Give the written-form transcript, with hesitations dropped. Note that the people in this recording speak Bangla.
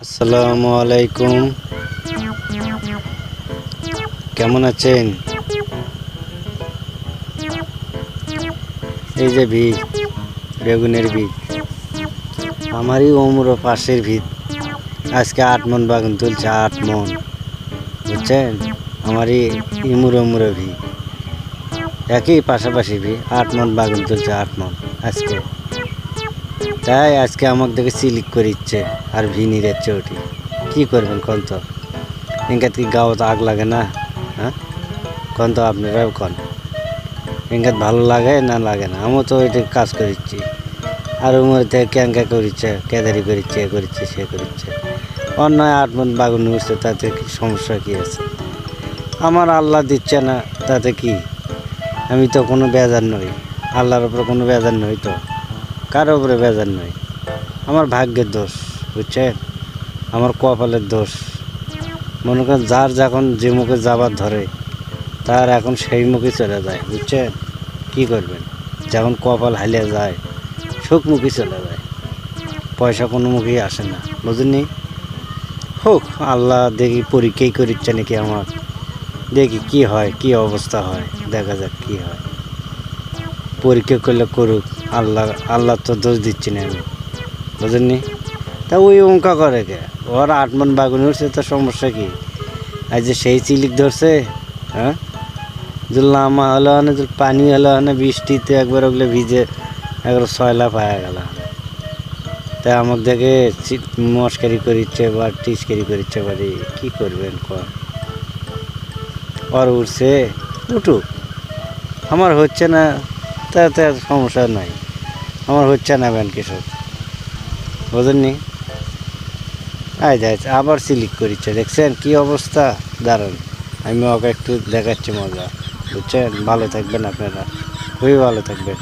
আসসালামু আলাইকুম, কেমন আছেন? এই যে ভিত, বেগুনের ভিত, আমারই ওমর পাশের ভিত। আজকে 8 মন বাগুন তুলছে, 8 মন, বুঝছেন? আমারই ইমুড়ো ভিত, একই পাশাপাশি ভিত। 8 মন বাগুন তুলছে, 8 মন আজকে। তাই আজকে আমাকে দেখে সিলিক করে ইচ্ছে আর ভিনি যাচ্ছে ওটি। কী করবেন কন তো? এঙ্গাত কি গাঁত আগ লাগে না? হ্যাঁ, কন তো আপনারাও কন। এঙ্গাত ভালো লাগে না লাগে না? আমিও তো এটা কাজ করিচ্ছি, আর উমরতে ক্যাঙ্কা করিচ্ছে, কেদারি করিচ্ছে, এ করিচ্ছে, সে করিচ্ছে। অন্যায় 8 মন বাগুন উঠছে, তাতে কি সমস্যা কী আছে? আমার আল্লাহ দিচ্ছে না, তাতে কি? আমি তো কোনো বেজার নই, আল্লাহর ওপরে কোনো বেজার নই, তো কারোর উপরে বেজার নই। আমার ভাগ্যের দোষ, বুঝছেন? আমার কপালের দোষ। মনে করেন যার যখন যে মুখে যাবার ধরে, তার এখন সেই মুখে চলে যায়, বুঝছেন? কি করবেন? যখন কপাল হালিয়ে যায়, সুখ মুখে চলে যায়, পয়সা কোনো মুখেই আসে না, বুঝলি? হোক, আল্লাহ দেখি পরীক্ষাই করিচ্ছে নাকি আমার। দেখি কি হয়, কি অবস্থা হয়, দেখা যাক কি হয়। পরীক্ষা করলে করুক, আল্লাহ তো দোষ দিচ্ছি না আমি, বুঝলি? তা ওই অঙ্কা করে কে? ওর 8 মন বাগুন উঠছে, তো সমস্যা কি? আজ যে সেই চিলিক ধরছে, হ্যাঁ, লামা হলো না, পানি হলো না, বৃষ্টিতে একবার ওগুলো ভিজে একবার সয়লা পাওয়া গেল। তাই আমাকে দেখে মস্কারি করিচ্ছে বা টিচকারি করিচ্ছে, বাড়ি কী করবেন কর? ওর উঠছে, উঠুক, আমার হচ্ছে না, তাতে আর সমস্যা নাই। আমার হচ্ছে না ব্যান কৃষক, বোঝেননি? আবার সিলিক করিচ্ছে, দেখছেন কি অবস্থা? দাঁড়ান, আমি ওকে একটু দেখাচ্ছি মজা, বুঝছেন? ভালো থাকবেন আপনারা, খুবই ভালো থাকবেন।